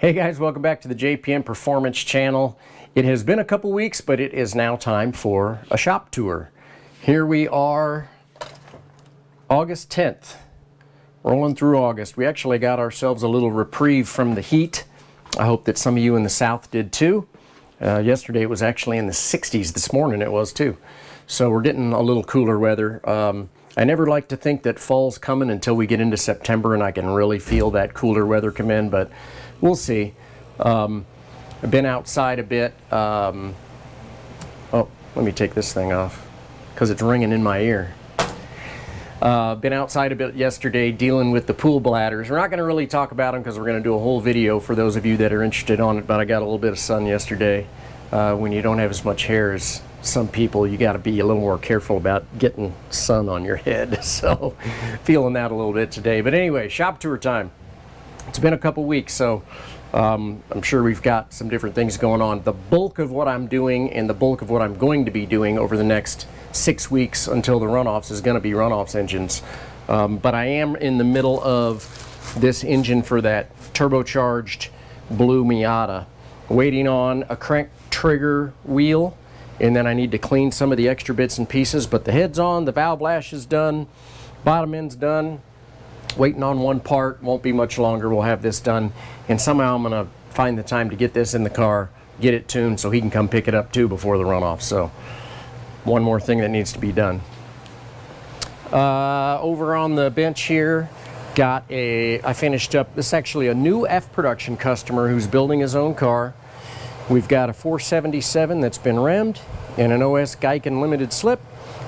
Hey guys, welcome back to the JPM Performance channel. It has been a couple weeks, but it is now time for a shop tour. Here we are, August 10th, rolling through August. We actually got ourselves a little reprieve from the heat. I hope that some of you in the South did too. Yesterday it was actually in the 60s. This morning it was too. So we're getting a little cooler weather. I never like to think that fall's coming until we get into September and I can really feel that cooler weather come in, but we'll see. I've been outside a bit. Oh, let me take this thing off because it's ringing in my ear. Been outside a bit yesterday dealing with the pool bladders. We're not going to really talk about them because we're going to do a whole video for those of you that are interested on it, but I got a little bit of sun yesterday. When you don't have as much hair as some people, you got to be a little more careful about getting sun on your head. So feeling that a little bit today. But anyway, shop tour time. It's been a couple weeks, so I'm sure we've got some different things going on. The bulk of what I'm doing and the bulk of what I'm going to be doing over the next 6 weeks until the Runoffs is going to be Runoffs engines. But I am in the middle of this engine for that turbocharged blue Miata, waiting on a crank trigger wheel, and then I need to clean some of the extra bits and pieces. But the head's on, the valve lash is done, bottom end's done. Waiting on one part, won't be much longer, we'll have this done, and somehow I'm going to find the time to get this in the car, get it tuned so he can come pick it up too before the runoff. So one more thing that needs to be done. Over on the bench here, I finished up, this is actually a new F production customer who's building his own car. We've got a 477 that's been rimmed and an OS Geiken limited slip.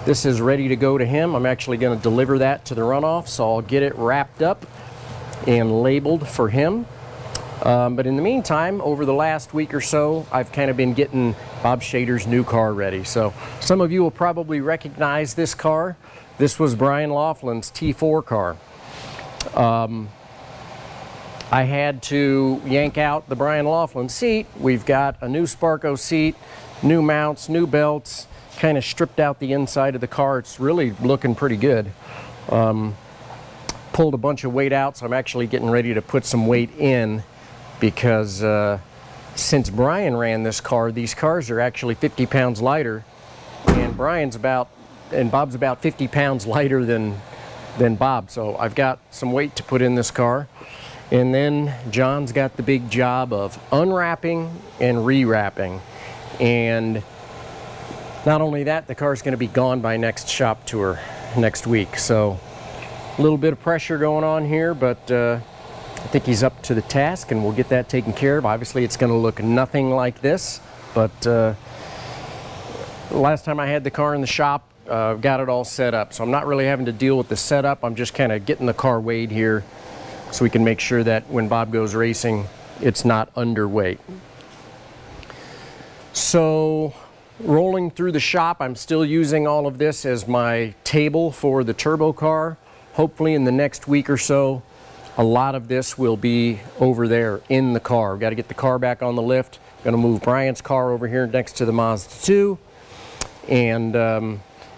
This is ready to go to him. I'm actually going to deliver that to the Runoff, so I'll get it wrapped up and labeled for him. But in the meantime, over the last week or so, I've kind of been getting Bob Shader's new car ready. So some of you will probably recognize this car. This was Brian Laughlin's T4 car. I had to yank out the Brian Laughlin seat. We've got a new Sparco seat, new mounts, new belts, kind of stripped out the inside of the car. It's really looking pretty good. Pulled a bunch of weight out, so I'm actually getting ready to put some weight in because since Brian ran this car, these cars are actually 50 pounds lighter, and Bob's about 50 pounds lighter than Bob. So I've got some weight to put in this car. And then John's got the big job of unwrapping and rewrapping. And not only that, the car's going to be gone by next shop tour next week. So a little bit of pressure going on here, but I think he's up to the task and we'll get that taken care of. Obviously it's going to look nothing like this, but last time I had the car in the shop, got it all set up. So I'm not really having to deal with the setup. I'm just kind of getting the car weighed here so we can make sure that when Bob goes racing, it's not underweight. So rolling through the shop, I'm still using all of this as my table for the turbo car. Hopefully in the next week or so, a lot of this will be over there in the car. We've got to get the car back on the lift. Going to move Brian's car over here next to the Mazda 2. And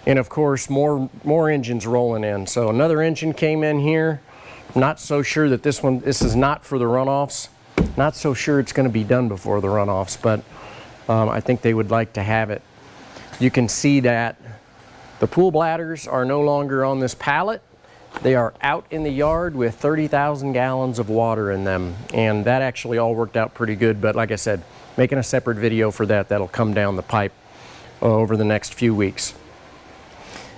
of course, more engines rolling in. So another engine came in here. Not so sure that this is not for the Runoffs. Not so sure it's going to be done before the Runoffs, but I think they would like to have it. You can see that the pool bladders are no longer on this pallet. They are out in the yard with 30,000 gallons of water in them, and that actually all worked out pretty good. But like I said, making a separate video for that. That'll come down the pipe over the next few weeks.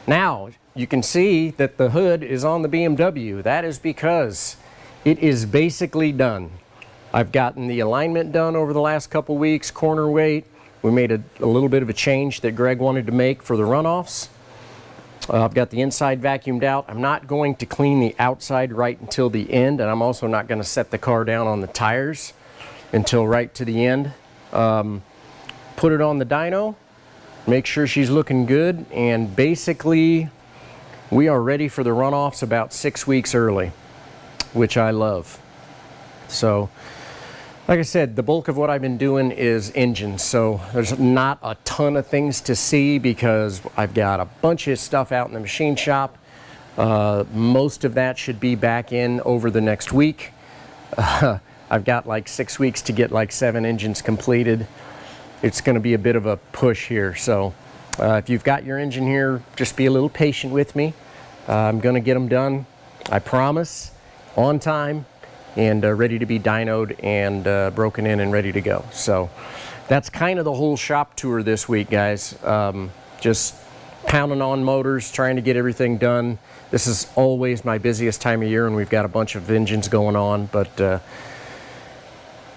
Now you can see that the hood is on the BMW. That is because it is basically done. I've gotten the alignment done over the last couple weeks, corner weight. We made a little bit of a change that Greg wanted to make for the Runoffs. I've got the inside vacuumed out. I'm not going to clean the outside right until the end, and I'm also not going to set the car down on the tires until right to the end. Put it on the dyno, make sure she's looking good, and basically we are ready for the Runoffs about 6 weeks early, which I love. So like I said, the bulk of what I've been doing is engines, so there's not a ton of things to see because I've got a bunch of stuff out in the machine shop. Most of that should be back in over the next week. I've got like 6 weeks to get like 7 engines completed. It's going to be a bit of a push here. So if you've got your engine here, just be a little patient with me. I'm going to get them done, I promise, on time and ready to be dynoed and broken in and ready to go. So that's kind of the whole shop tour this week, guys. Just pounding on motors, trying to get everything done. This is always my busiest time of year, and we've got a bunch of engines going on, but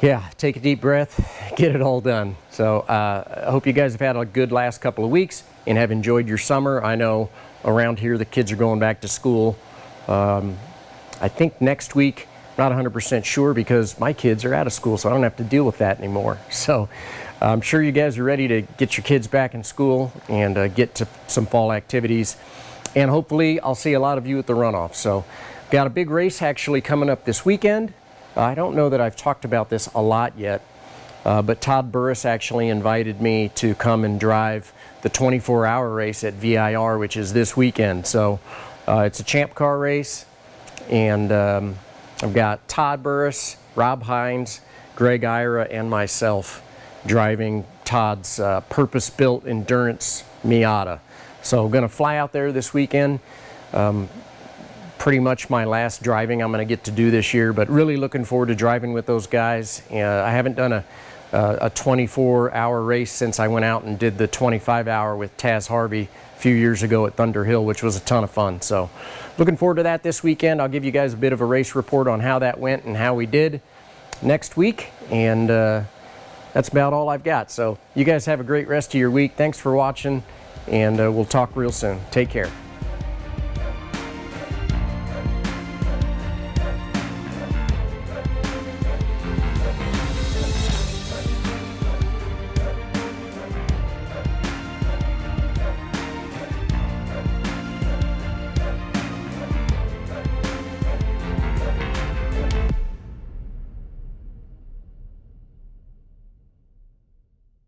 yeah, take a deep breath, get it all done. So I hope you guys have had a good last couple of weeks and have enjoyed your summer. I know around here the kids are going back to school. I think next week, not 100% sure because my kids are out of school, so I don't have to deal with that anymore. So I'm sure you guys are ready to get your kids back in school and get to some fall activities. And hopefully I'll see a lot of you at the Runoffs. So got a big race actually coming up this weekend. I don't know that I've talked about this a lot yet, but Todd Burris actually invited me to come and drive the 24-hour race at VIR, which is this weekend. So it's a champ car race, and I've got Todd Burris, Rob Hines, Greg Ira, and myself driving Todd's purpose-built endurance Miata. So I'm going to fly out there this weekend. Pretty much my last driving I'm going to get to do this year, but really looking forward to driving with those guys. I haven't done a 24-hour race since I went out and did the 25-hour with Taz Harvey a few years ago at Thunder Hill, which was a ton of fun. So looking forward to that this weekend. I'll give you guys a bit of a race report on how that went and how we did next week, and that's about all I've got. So you guys have a great rest of your week. Thanks for watching, and we'll talk real soon. Take care.